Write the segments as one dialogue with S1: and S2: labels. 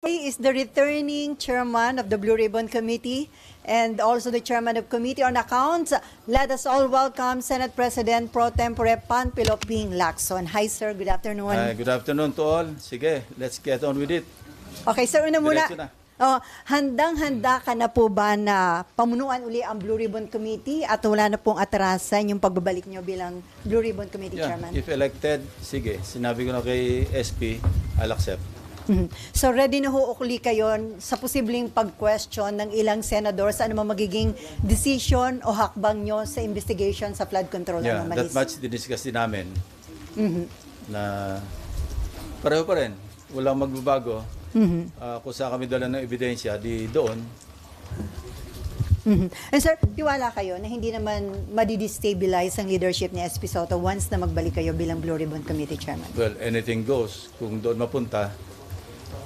S1: He is the returning chairman of the Blue Ribbon Committee and also the chairman of Committee on Accounts. Let us all welcome Senate President Pro Tempore Panfilo Ping Lacson. Hi sir, good afternoon.
S2: Good afternoon to all. Sige, let's get on with it.
S1: Okay sir, una muna.
S2: Diretso na.
S1: Handang-handa ka na po ba na pamunuan uli ang Blue Ribbon Committee at wala na pong atrasan yung pagbabalik nyo bilang Blue Ribbon Committee chairman?
S2: If elected, sige. Sinabi ko na kay SP, I'll accept.
S1: So ready na ho uli kayo sa posibleng pag-question ng ilang senadors ano man magiging decision o hakbang nyo sa investigation sa flood control
S2: Yeah,
S1: anomalies?
S2: that much diniscuss din namin na pareho pa rin. Walang magbabago. Kung saan kami dala ng ebidensya, di doon.
S1: And sir, tiwala kayo na hindi naman madidestabilize ang leadership ni SP Soto once na magbalik kayo bilang Blue Ribbon Committee Chairman?
S2: Well, anything goes. Kung doon mapunta,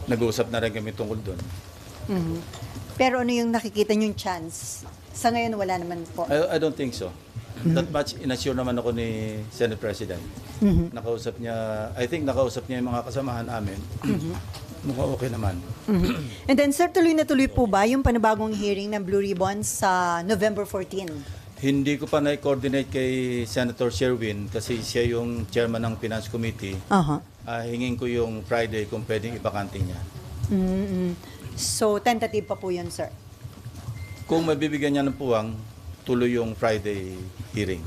S2: nag-uusap na rin kami tungkol doon.
S1: Pero ano yung nakikita nyong chance? Sa ngayon wala naman po.
S2: I don't think so. That much inassure naman ako ni Senate President. Nakausap niya, I think nakausap niya yung mga kasamahan namin. Mukhang okay naman.
S1: And then sir, tuloy na tuloy po ba yung panibagong hearing ng Blue Ribbon sa November 14?
S2: Hindi ko pa na-coordinate kay Senator Sherwin kasi siya yung chairman ng Finance Committee. Hingin ko yung Friday kung pwedeng ibakante niya.
S1: So tentative pa po yun sir?
S2: Kung mabibigyan niya ng puwang, tuloy yung Friday hearing.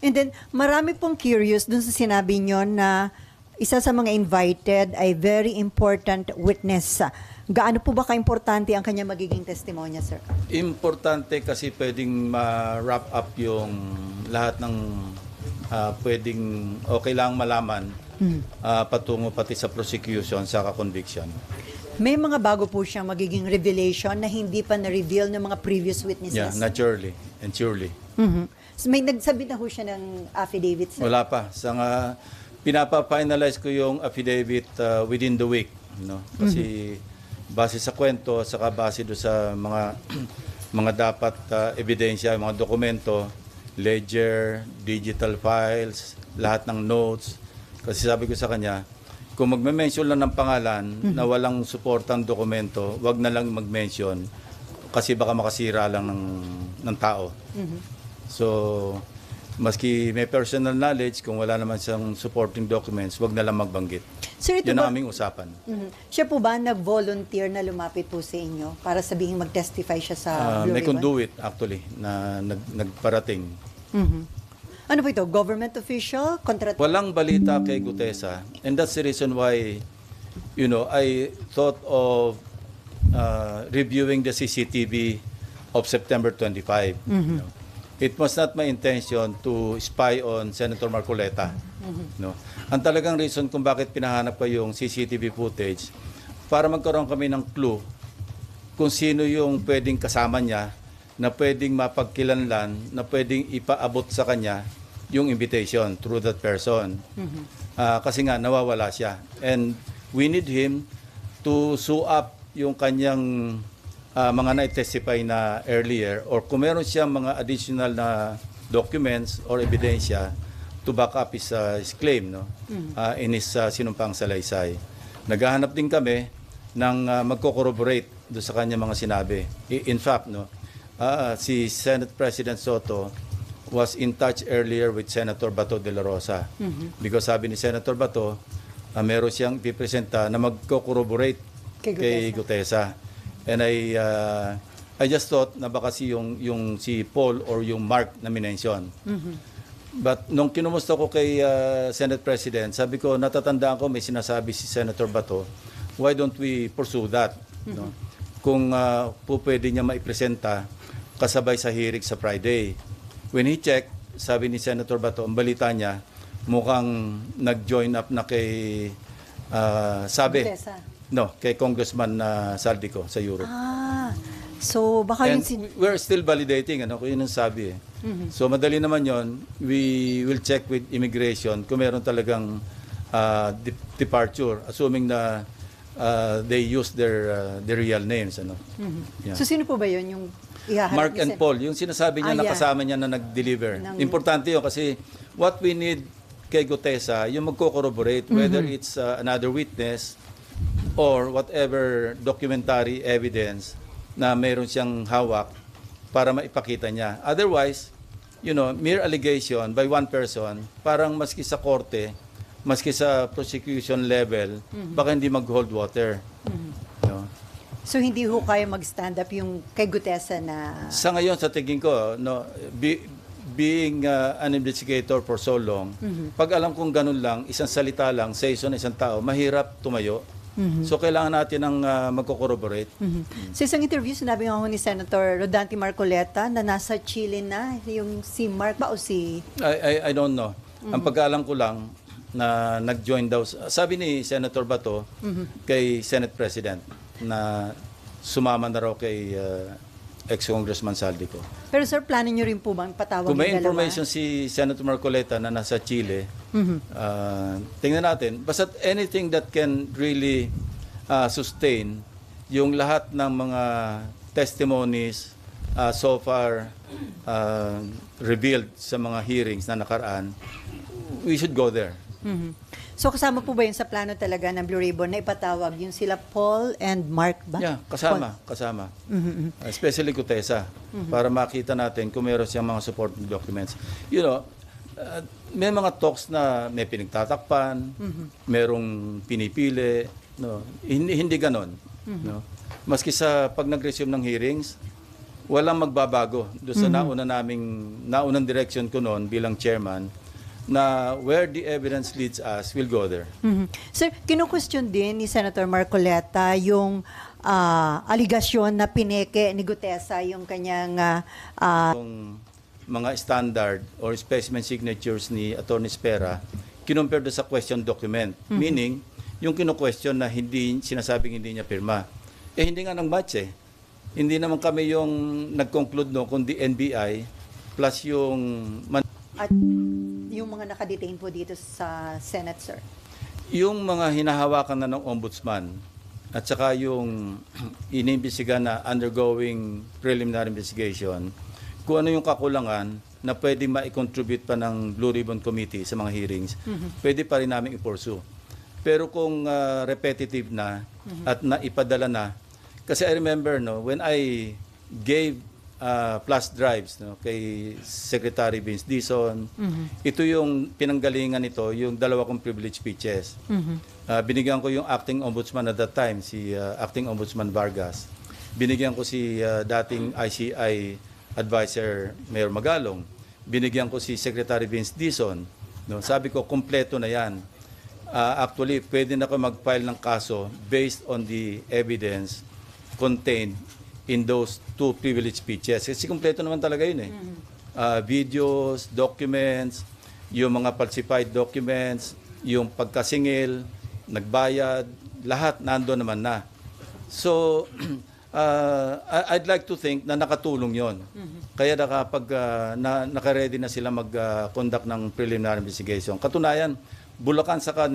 S1: And then, marami pong curious dun sa sinabi nyo na isa sa mga invited ay very important witness. Gaano po ba ka-importante ang kanya magiging testimonya, sir?
S2: Importante kasi pwedeng ma-wrap up yung lahat ng pwedeng o kailangang malaman patungo pati sa prosecution sa conviction.
S1: May mga bago po siyang magiging revelation na hindi pa na-reveal ng mga previous witnesses?
S2: Yeah, naturally and surely.
S1: So may nagsabi na ho siya ng affidavit, sir?
S2: Wala pa. Sa nga, pinapa-finalize ko yung affidavit within the week. No? Kasi base sa kwento, saka base do sa mga mga dapat ebidensya, mga dokumento, ledger, digital files, lahat ng notes. Kasi sabi ko sa kanya, kung magme-mention lang ng pangalan na walang suportang dokumento, wag na lang mag-mention kasi baka makasira lang ng tao. So, maski may personal knowledge, kung wala naman siyang supporting documents, wag na lang magbanggit.
S1: Sir, ito
S2: Yan
S1: ba,
S2: ang aming usapan.
S1: siya po ba nag-volunteer na lumapit po sa inyo para sabihin mag-testify siya sa Blue
S2: May
S1: Ribbon?
S2: conduit actually na nagparating.
S1: Ano po ito? Government official?
S2: Walang balita kay Gutesa, and that's the reason why I thought of reviewing the CCTV of September 25. It was not my intention to spy on Senator Marcoleta. No. Ang talagang reason kung bakit pinahanap ko yung CCTV footage para magkaroon kami ng clue kung sino yung pwedeng kasama niya na pwedeng mapagkilanlan, na pwedeng ipaabot sa kanya yung invitation through that person. Kasi nga, nawawala siya. And we need him to sew up yung kanyang mga na-testify na earlier, or kung meron siyang mga additional na documents or ebidensya to back up his claim in his sinumpang salaysay. Naghahanap din kami ng magko-corroborate do sa kanya mga sinabi. In fact, si Senate President Soto was in touch earlier with Senator Bato de la Rosa. Because sabi ni Senator Bato, meron siyang ipipresenta na magko-corroborate kay Gutesa. And I just thought na baka yung si Paul or yung Mark na minention. But nung kinumusta ko kay Senate President, sabi ko, natatandaan ko may sinasabi si Senator Bato, why don't we pursue that? No? Kung po pwede niya maipresenta kasabay sa hearing sa Friday. When he checked, sabi ni Senator Bato, ang balita niya, mukhang nag-join up na kay, kay Congressman Saldico sa Europe.
S1: So baka
S2: And
S1: yun
S2: we're still validating, kung yun ang sabi. So madali naman yon. We will check with immigration kung meron talagang departure, assuming na they use their real names. Yeah.
S1: So sino po ba yun yung ihaharap
S2: Mark
S1: ni
S2: and Paul, yung sinasabi niya na kasama niya na nag-deliver. Importante yun kasi what we need kay Gutesa, yung magko-corroborate whether it's another witness or whatever documentary evidence na meron siyang hawak para maipakita niya. Otherwise, mere allegation by one person, parang maski sa korte, maski sa prosecution level, baka hindi mag-hold water. No?
S1: So hindi ho kayo mag-stand up yung kay Gutesa na...
S2: Sa ngayon, sa tingin ko, being an investigator for so long, pag alam kong ganun lang, isang salita lang, sa isang tao, mahirap tumayo. So kailangan natin ng magko-corroborate.
S1: Sa isang interview, sinabi nga ho ni Senator Rodante Marcoleta na nasa Chile na yung si Mark ba o si...
S2: I don't know. Ang pagkaalam ko lang na nag-join daw, sabi ni Senator Bato kay Senate President na sumama na raw kay ex-Congressman Saldico.
S1: Pero sir, plano nyo rin po bang patawag
S2: Kung may
S1: yung dalawa?
S2: information si Senator Marcoleta na nasa Chile, tingnan natin. Basta anything that can really sustain yung lahat ng mga testimonies so far revealed sa mga hearings na nakaraan, we should go there.
S1: So kasama po ba yun sa plano talaga ng Blue Ribbon na ipatawag yung sila Paul and Mark ba?
S2: Yeah, kasama. Especially Gutesa, para makita natin kung meron siyang mga supporting documents. May mga talks na may pinagtatakpan, merong pinipili, no? Hindi ganon. No? Maski sa pag nag-resume ng hearings, walang magbabago. Doon sa naunang direction ko noon bilang chairman, na where the evidence leads us, we'll go there.
S1: Sir, kinu-question din ni Senator Marcoleta yung aligasyon na pineke ni Gutesa yung kanyang
S2: Yung mga standard or specimen signatures ni Attorney Spera, kinumpare doon sa question document. Meaning, yung kinu-question na sinasabing hindi niya pirma. Hindi nga nang match eh. Hindi naman kami yung nag-conclude kundi NBI plus yung...
S1: at yung mga nakadetain po dito sa Senate, sir.
S2: Yung mga hinahawakan na ng ombudsman at saka yung inimbestiga na undergoing preliminary investigation, kung ano yung kakulangan na pwede ma-contribute pa ng Blue Ribbon Committee sa mga hearings, pwede pa rin namin i-pursue. Pero kung repetitive na at naipadala na, kasi I remember when I gave flash drives kay Secretary Vince Dizon. Ito yung pinanggalingan nito, yung dalawa kong privilege speeches. Binigyan ko yung acting ombudsman at that time, si acting ombudsman Vargas. Binigyan ko si dating ICI advisor Mayor Magalong. Binigyan ko si Secretary Vince Dizon. Sabi ko, kompleto na yan. Actually, pwede na ako mag-file ng kaso based on the evidence contained in those two privilege speeches. Kasi kumpleto naman talaga yun eh. Videos, documents, yung mga falsified documents, yung pagkasingil, nagbayad, lahat nandoon naman na. So, I'd like to think na nakatulong yon. Kaya naka-ready na sila mag-conduct ng preliminary investigation. Katunayan, Bulacan saka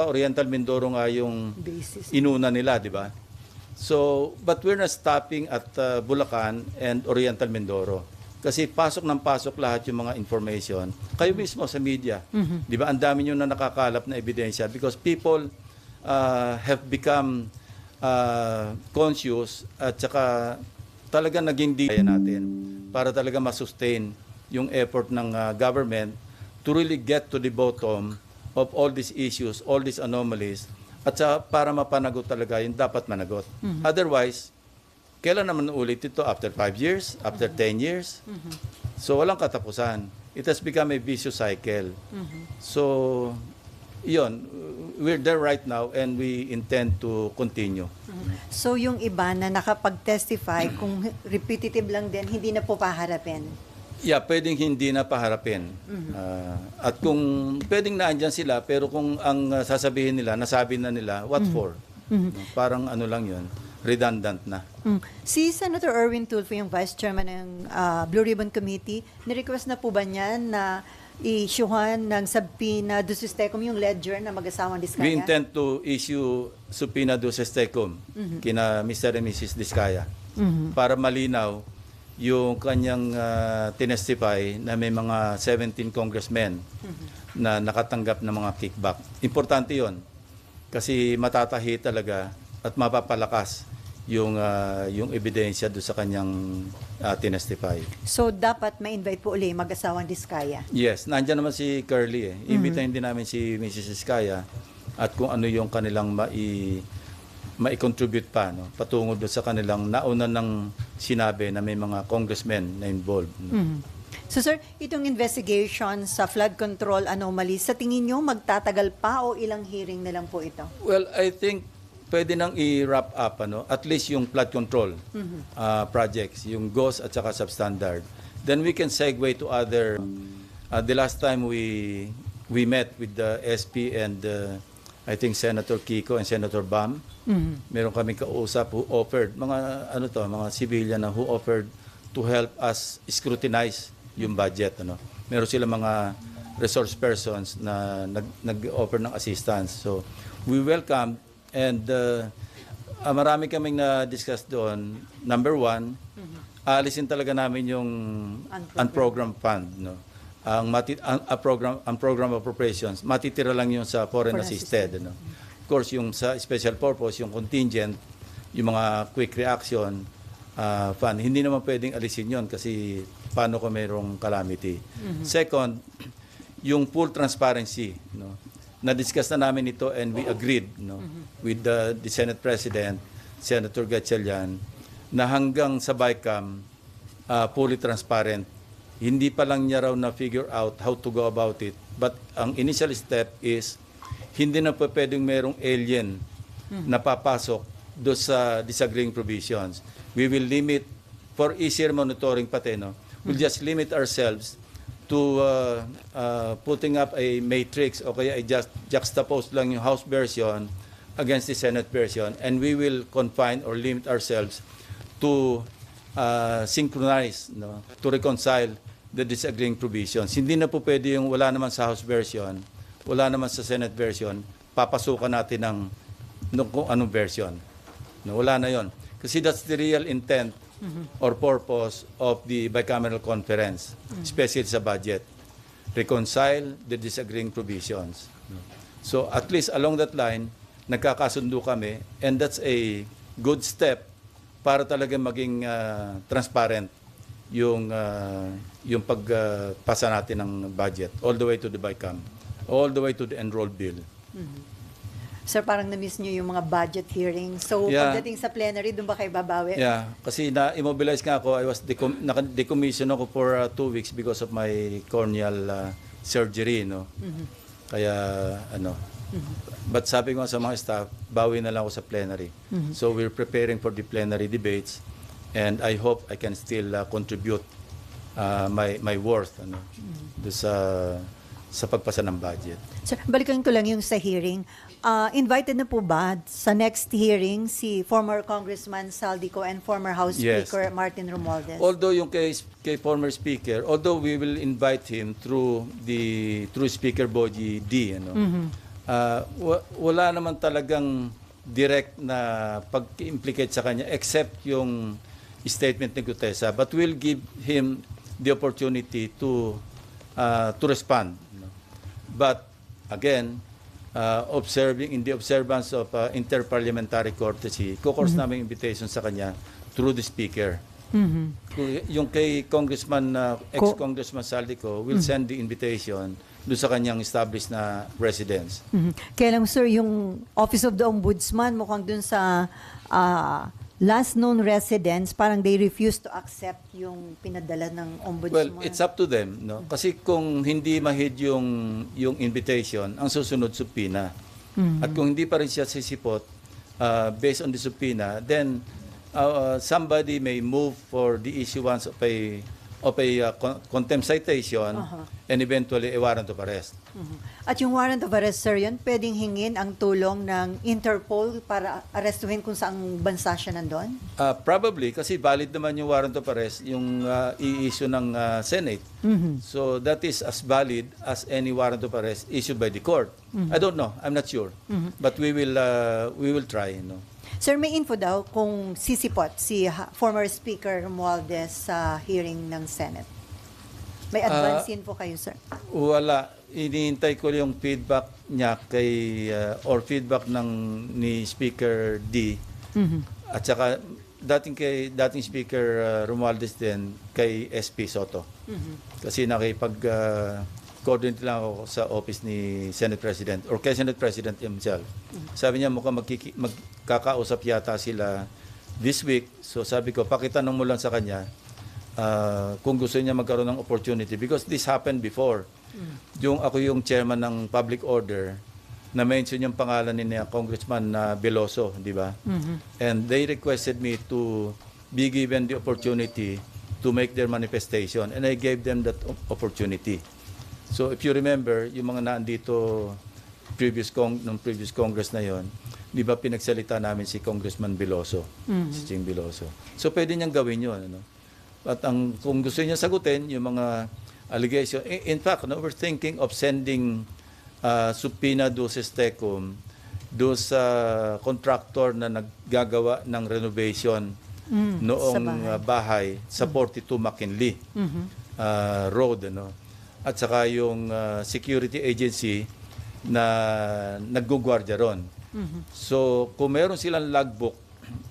S2: Oriental Mindoro nga yung
S1: Basis.
S2: inuna nila, di ba? So, but we're not stopping at Bulacan and Oriental Mindoro. Kasi pasok ng pasok lahat yung mga information. Kayo mismo sa media. Di ba? Ang dami nyo na nakakalap na ebidensya because people have become conscious at saka talaga naging kaya natin para talaga masustain yung effort ng government to really get to the bottom of all these issues, all these anomalies, at para mapanagot talaga yung dapat managot. Otherwise, kailan naman ulit ito? After 5 years? After 10 years? So, walang katapusan. It has become a vicious cycle. So, yun. We're there right now and we intend to continue.
S1: So yung iba na nakapag-testify, kung repetitive lang din, hindi na po paharapin?
S2: Yeah, pwedeng hindi na paharapin. At kung pwedeng naandyan sila, pero kung ang sasabihin nila, nasabi na nila, what for? Parang ano lang yun, redundant na.
S1: Si Senator Erwin Tulfo, yung Vice Chairman ng Blue Ribbon Committee, nirequest na po ba niya na i-issuehan ng subpoena do Sistecom yung ledger na mag-asawang Diskaya?
S2: We intend to issue subpoena do Sistecom kina Mr. and Mrs. Diskaya para malinaw yung kanyang tinestify na may mga 17 congressmen na nakatanggap ng mga kickback. Importante yon. Kasi matatahi talaga at mapapalakas yung ebidensya doon sa kanyang tinestify.
S1: So, dapat ma-invite po uli mag-asawang Diskaya.
S2: Yes, nandiyan naman si Curly eh. Imbitahin din namin si Mrs. Iskaya at kung ano yung kanilang mai-contribute pa, no? Patungo doon sa kanilang nauna ng sinabi na may mga congressmen na involved. No?
S1: So sir, itong investigation sa flood control anomalies, sa tingin nyo magtatagal pa o ilang hearing na lang po ito?
S2: Well, I think pwede nang i-wrap up at least yung flood control projects, yung GOS at saka substandard. Then we can segue to other. The last time we met with the SP and I think Senator Kiko and Senator Bam, meron kaming kausap who offered mga civilian na who offered to help us scrutinize yung budget. Meron sila mga resource persons na nag-offer ng assistance. So we welcome and marami kaming na-discuss doon. Number one, alisin talaga namin yung unprogrammed fund. No? Ang program appropriations, matitira lang yun sa foreign assisted. No? Of course, yung sa special purpose, yung contingent, yung mga quick reaction fund, hindi naman pwedeng alisin yun kasi paano kung mayroong calamity. Second, yung full transparency. No? Na-discuss na namin ito and we agreed with the Senate President, Senator Gatchalian, na hanggang sa BICAM, fully transparent. Hindi pa lang niya raw na-figure out how to go about it. But ang initial step is, hindi na pa pwedeng mayroong alien na papasok do sa disagreeing provisions. We will limit, for easier monitoring pati, we'll just limit ourselves to putting up a matrix o kaya just juxtapose lang yung House version against the Senate version, and we will confine or limit ourselves to synchronize, to reconcile the disagreeing provisions. Hindi na po pwede yung wala naman sa House version, wala naman sa Senate version, papasukan natin ng kung anong version. Wala na yon. Kasi that's the real intent or purpose of the bicameral conference, especially sa budget. Reconcile the disagreeing provisions. So at least along that line, nagkakasundo kami, and that's a good step para talaga maging transparent yung pagpasa natin ng budget all the way to the BICAM, all the way to the enrolled bill.
S1: Sir, parang na-miss nyo yung mga budget hearings. So, pagdating sa plenary, doon ba kayo babawi?
S2: Yeah, kasi na-immobilize nga ako. I was decommissioned ako for 2 weeks because of my corneal surgery, Kaya, But sabi ko sa mga staff, bawi na lang ako sa plenary. So, we're preparing for the plenary debates and I hope I can still contribute my worth, doon sa pagpasa ng budget.
S1: Sir, balikan ko lang yung sa hearing. Invited na po ba sa next hearing si former Congressman Saldico and former House Speaker Martin Romualdez?
S2: Although yung kay former Speaker, although we will invite him through Speaker Boji D, wala naman talagang direct na pag-implicate sa kanya except yung statement ni Gutesa, but we'll give him the opportunity to respond. But again, observing in the observance of interparliamentary courtesy, kukors namin invitation sa kanya through the Speaker. Yung kay Congressman, ex-Congressman Saldico will send the invitation doon sa kanyang established na residence.
S1: Kaya lang sir, yung Office of the Ombudsman, mukhang dun sa last known residents, parang they refuse to accept yung pinadala ng Ombudsman.
S2: Well, it's up to them, Kasi kung hindi mahid yung invitation, ang susunod subpoena. At kung hindi pa rin siya sisipot based on the subpoena, then somebody may move for the issuance of a contempt citation and eventually a warrant of arrest.
S1: At yung warrant of arrest, sir, yun, pwedeng hingin ang tulong ng Interpol para arestuhin kung saang bansa siya nandun?
S2: Probably, kasi valid naman yung warrant of arrest, yung i-issue ng Senate. So that is as valid as any warrant of arrest issued by the court. I don't know, I'm not sure. But we will try,
S1: Sir, may info daw kung sisipot si former Speaker Romualdez sa hearing ng Senate. May advance in po kayo, sir.
S2: Wala. Iniintay ko yung feedback niya or feedback ni Speaker D. At saka dating Speaker Romualdez din kay SP Soto. Kasi coordinate lang ako sa office ni Senate President or kay Senate President himself. Sabi niya mukhang magkakausap yata sila this week. So sabi ko, pakitanong mo lang sa kanya kung gusto niya magkaroon ng opportunity because this happened before. Ako yung chairman ng public order na mention yung pangalan ni Congressman Veloso, di ba? And they requested me to be given the opportunity to make their manifestation and I gave them that opportunity. So if you remember, yung mga naandito previous Congress na yon, di ba pinagsalita namin si Congressman Veloso, si Ching Veloso. So pwede niyang gawin yun. Ano? At kung gusto niya sagutin yung mga allegation, in fact, we're thinking of sending subpoena do Tecum do sa contractor na naggagawa ng renovation noong bahay sa 42 McKinley Road. Ano? At saka yung security agency na naggugwardya ron. So, kung meron silang logbook,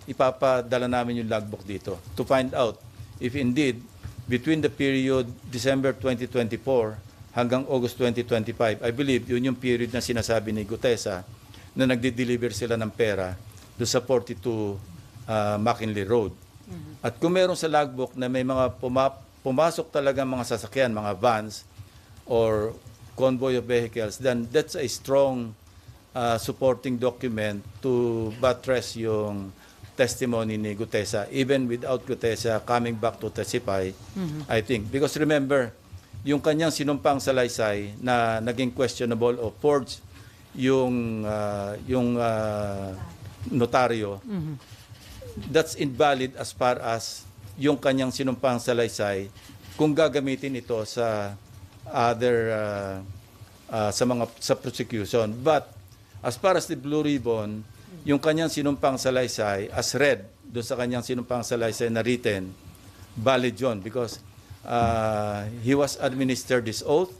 S2: ipapadala namin yung logbook dito to find out if indeed between the period December 2024 hanggang August 2025, I believe yun yung period na sinasabi ni Gutesa na nagde-deliver sila ng pera do sa 42 McKinley Road. At kung meron sa logbook na may mga pumasok talaga mga sasakyan, mga vans or convoy of vehicles, then that's a strong supporting document to buttress yung testimony ni Gutesa, even without Gutesa coming back to testify, I think. Because remember, yung kanyang sinumpang salaysay na naging questionable o forged yung notaryo, that's invalid as far as yung kanyang sinumpang salaysay kung gagamitin ito sa other sa prosecution. But as far as the Blue Ribbon, yung kanyang sinumpang salaysay as read doon sa kanyang sinumpang salaysay na written, valid yun because he was administered this oath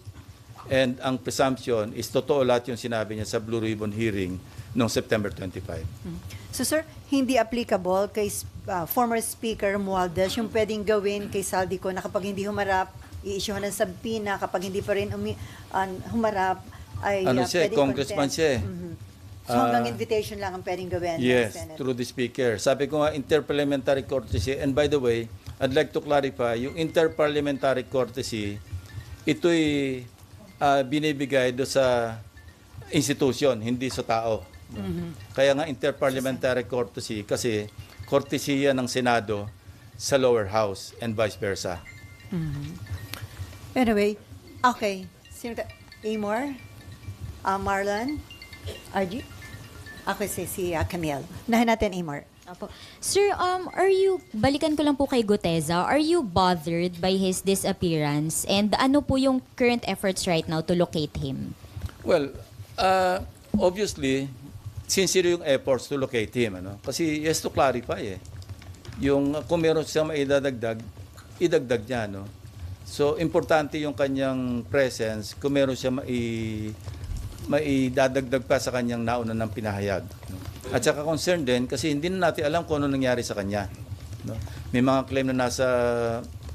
S2: and ang presumption is totoo lahat yung sinabi niya sa Blue Ribbon hearing noong September 25.
S1: So sir, hindi applicable kay former Speaker Romualdez yung pwedeng gawin kay Saldico na kapag hindi humarap, i-issuehan ng subpoena, kapag hindi pa rin humarap, ay pwedeng
S2: congressman
S1: contempt.
S2: siya eh.
S1: So hanggang invitation lang ang pwedeng gawin
S2: Yes,
S1: ng Senate.
S2: through the Speaker. Sabi ko nga, interparliamentary courtesy. And by the way, I'd like to clarify, yung interparliamentary courtesy, ito'y binibigay do sa institution, hindi sa tao. Kaya nga interparliamentary courtesy kasi courtesy ng Senado sa lower house and vice versa.
S1: Anyway, okay. Amor? Marlon? RG? Ako si Camille. Nahin natin, Amor.
S3: Apo. Sir, balikan ko lang po kay Gutesa. Are you bothered by his disappearance? And ano po yung current efforts right now to locate him?
S2: Well, obviously, sincere yung efforts to locate him. Ano? Kasi he has to clarify eh. Yung kung meron siyang maidadagdag, idagdag niya. No? So, importante yung kanyang presence kung meron siya maidadagdag pa sa kanyang nauna ng pinahayag. No? At saka concerned din kasi hindi na natin alam kung ano nangyari sa kanya. No? May mga claim na nasa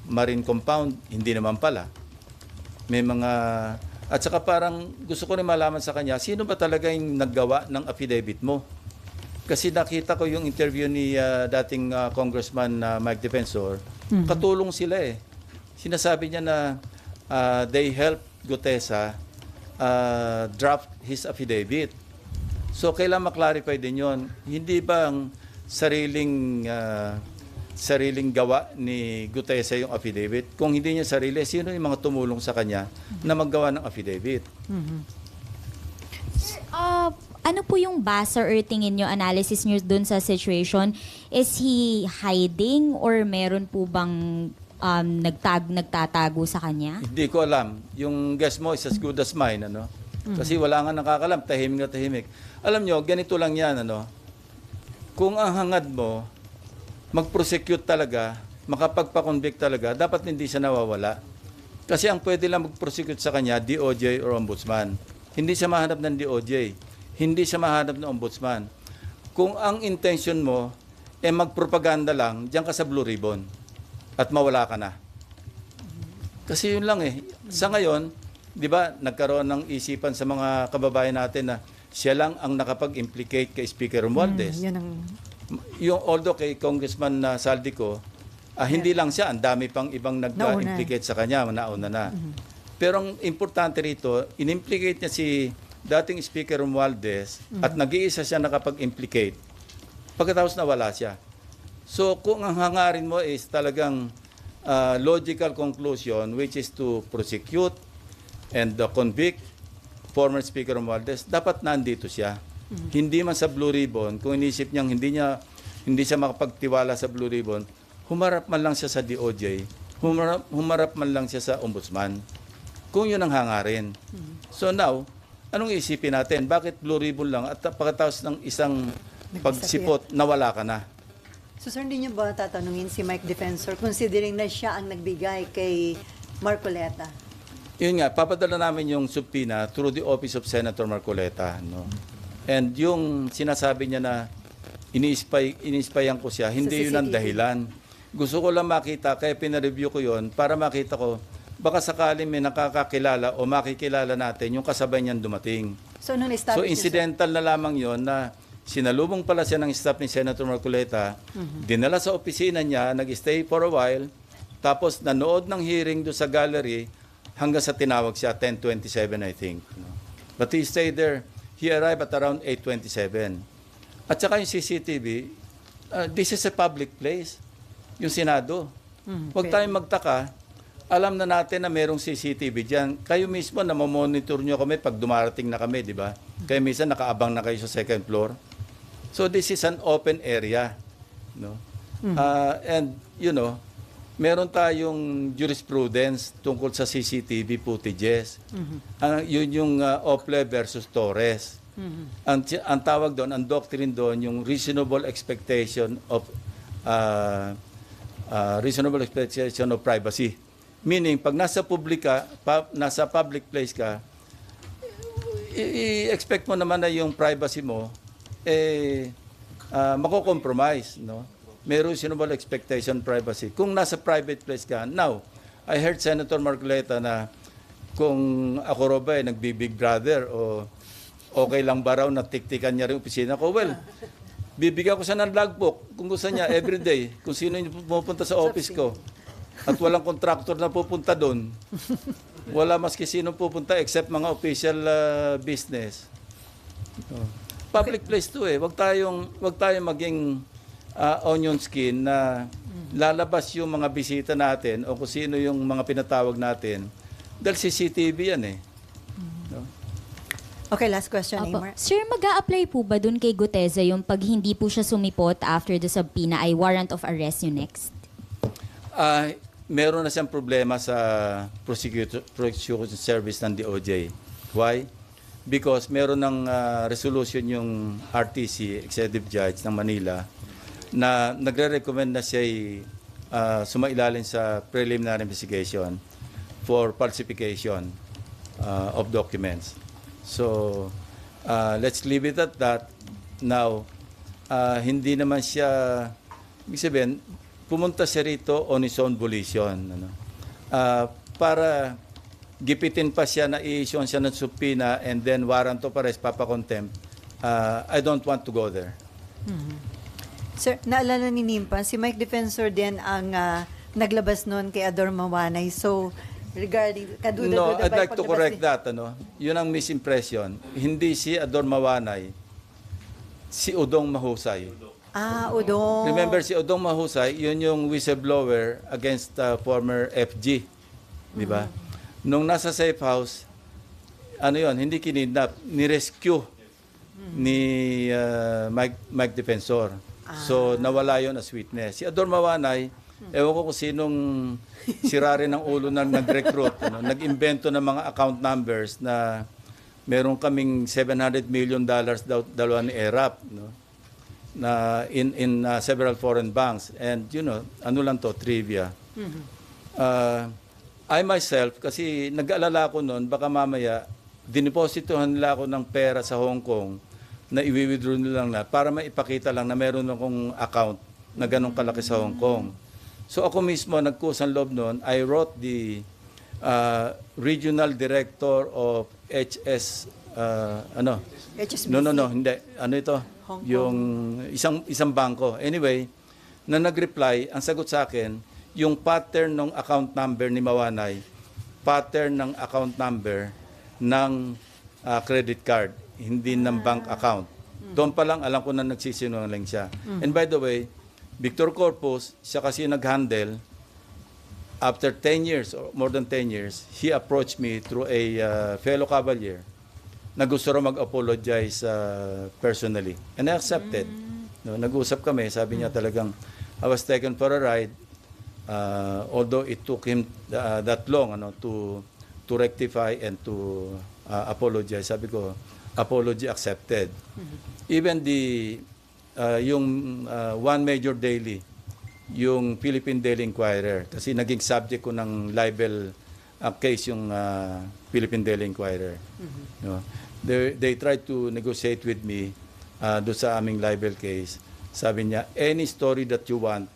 S2: marine compound, hindi naman pala. May mga... At saka parang gusto ko rin malaman sa kanya, sino ba talaga yung naggawa ng affidavit mo? Kasi nakita ko yung interview ni dating Congressman Mike Defensor, katulong sila eh. Sinasabi niya na they helped Gutesa draft his affidavit. So, kailangan maklarify din yon. Hindi ba ang sariling gawa ni Gutesa yung affidavit? Kung hindi niya sarili, sino yung mga tumulong sa kanya na maggawa ng affidavit?
S3: Ano po yung basa or tingin nyo, analysis nyo dun sa situation? Is he hiding or meron po bang nagtatago sa kanya?
S2: Hindi ko alam. Yung guess mo is as good as mine. Ano? Kasi wala nga nakakalam. Tahimik na tahimik. Alam nyo, ganito lang yan. Ano? Kung ang hangad mo, mag-prosecute talaga, makapagpa-convict talaga, dapat hindi siya nawawala. Kasi ang pwede lang mag-prosecute sa kanya, DOJ or Ombudsman. Hindi siya mahanap ng DOJ. Hindi siya mahanap ng Ombudsman. Kung ang intention mo magpropaganda lang, diyan ka sa Blue Ribbon at mawala ka na. Kasi yun lang eh. Sa ngayon, di ba, nagkaroon ng isipan sa mga kababayan natin na siya lang ang nakapag-implicate kay Speaker Romualdez.
S1: Yun ang...
S2: Yung although kay Congressman Saldico, hindi lang siya, ang dami pang ibang nag-implicate sa kanya, nauna na. Pero ang importante rito, in-implicate niya si dating Speaker Romualdez at nag-iisa siya nakapag-implicate. Pagkatapos nawala siya. So kung ang hangarin mo is talagang logical conclusion, which is to prosecute and convict former Speaker Romualdez, dapat nandito siya. Hindi man sa Blue Ribbon, kung inisip niyang hindi siya makapagtiwala sa Blue Ribbon, humarap man lang siya sa DOJ, humarap man lang siya sa Ombudsman. Kung yun ang hangarin. So now, anong isipin natin? Bakit Blue Ribbon lang at pagkatapos ng isang pagsipot, nawala ka na?
S1: So sir, hindi niyo ba tatanungin si Mike Defensor considering na siya ang nagbigay kay Marcoleta?
S2: Yun nga, papadala namin yung subpoena through the office of Senator Marcoleta. No? And yung sinasabi niya na ini-spyan ko siya, hindi yun ang
S1: CCTV.
S2: dahilan. Gusto ko lang makita, kaya pinareview ko yun, para makita ko, baka sakaling may nakakakilala o makikilala natin yung kasabay niyan dumating.
S1: So nung
S2: So
S1: establish
S2: incidental na lamang yon na sinalubong pala siya ng staff ni Senator Marcoleta, dinala sa opisina niya, nag-stay for a while, tapos nanood ng hearing do sa gallery hanggang sa tinawag siya, 10:27 I think. But he stayed there. He arrived at around 8:27. At saka yung CCTV, this is a public place, yung Senado. Huwag tayong magtaka, alam na natin na merong CCTV dyan. Kayo mismo na mamonitor nyo kami pag dumarating na kami, di ba? Kaya minsan nakaabang na kayo sa second floor. So this is an open area. No? And, you know, meron tayong jurisprudence tungkol sa CCTV footages. Yun yung Ople versus Torres. Ang tawag doon, ang doctrine doon, yung reasonable expectation of privacy. Meaning, pag nasa public place ka, i-expect mo naman na yung privacy mo mako-compromise, no? May reasonable expectation privacy. Kung nasa private place ka, now, I heard Senator Marcoleta na kung ako raw ba nagbi-Big Brother o okay lang ba raw na tiktikan niya rin opisina ko, well, bibigyan ko siya ng logbook kung gusto niya everyday, kung sino yung pupunta sa office ko. At walang contractor na pupunta doon. Wala maski sino pupunta except mga official business. Public place to eh. Wag tayong maging onion skin na lalabas yung mga bisita natin o kung sino yung mga pinatawag natin. Dahil CCTV yan eh. No?
S1: Okay, last question,
S3: Opo.
S1: Amar.
S3: Sir, mag-a-apply po ba dun kay Guteza yung pag hindi po siya sumipot after the subpoena ay warrant of arrest yung next?
S2: Meron na siyang problema sa prosecution service ng DOJ. Why? Because meron ng resolution yung RTC, Executive Judge ng Manila, na nagre-recommend na siya sumailalim sa preliminary investigation for falsification of documents. So, let's leave it at that. Now, hindi naman siya, ibig sabihin, pumunta siya rito on his own volition. Ano? Para gipitin pa siya na i-issue siya ng subpoena and then warrant of arrest, papa-contempt, I don't want to go there.
S1: Sir, naalala ni Nimpa, si Mike Defensor din ang naglabas noon kay Ador Mawanay. So, regarding kaduda-duda
S2: No, I'd
S1: ba yung
S2: like to
S1: paglabas
S2: correct
S1: ni-
S2: that. Ano? Yun ang misimpression. Hindi si Ador Mawanay, si Udong Mahusay.
S1: Udong.
S2: Remember, si Udong Mahusay, yun yung whistleblower against former FG. Di ba? Nung nasa safe house, ano yun, hindi kinidnap, ni-rescue ni Mike Defensor. So, nawala yun as witness. Si Ador Mawanay, ewan ko kung sinong sirari ng ulo na nag-recruit, ano, nag-invento ng mga account numbers na meron kaming $700 million dalawa ni ERAP, no? Na in several foreign banks. And, you know, ano lang to, trivia. I myself, kasi nag-aalala ko noon, baka mamaya, dinipositohan nila ako ng pera sa Hong Kong na i-withdraw nila lang na para maipakita lang na meron akong account na ganong kalaki sa Hong Kong. So ako mismo, nagkusang loob noon, I wrote the regional director of HS,
S1: HSBC.
S2: No, hindi. Ano ito?
S1: Hong Kong.
S2: Yung isang bangko. Anyway, na nag-reply, ang sagot sa akin, yung pattern ng account number ni Mawanay, pattern ng account number ng credit card, hindi ng bank account. Doon pa lang alam ko na nagsisinungaling siya. And by the way, Victor Corpus, siya kasi nag-handle, after 10 years, or more than 10 years, he approached me through a fellow cavalier na gusto raw mag-apologize personally. And I accepted. No, nag-usap kami, sabi niya talagang, I was taken for a ride, although it took him that long to rectify and to apologize. Sabi ko, apology accepted. Even yung one major daily, yung Philippine Daily Inquirer, kasi naging subject ko ng libel case yung Philippine Daily Inquirer. No? They tried to negotiate with me doon sa aming libel case. Sabi niya, any story that you want,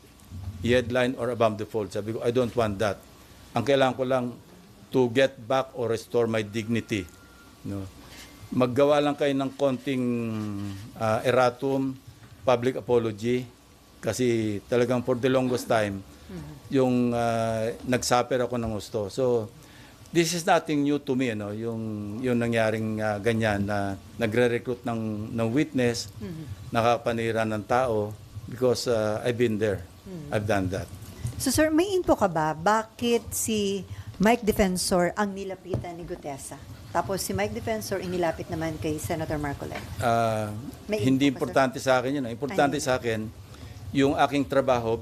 S2: headline or above the fold. Sabi ko, I don't want that. Ang kailangan ko lang to get back or restore my dignity. No? Maggawa lang kayo ng konting erratum, public apology, kasi talagang for the longest time, yung nagsuffer ako ng gusto. So, this is nothing new to me, yung nangyaring ganyan na nagre-recruit ng witness, nakapanira ng tao, because I've been there. I've done that.
S1: So sir, may info ka ba? Bakit si Mike Defensor ang nilapitan ni Gutesa? Tapos si Mike Defensor inilapit naman kay Senator Marcoleta. May
S2: Hindi
S1: info ka, sir?
S2: importante sa akin yun. Importante sa akin, yung aking trabaho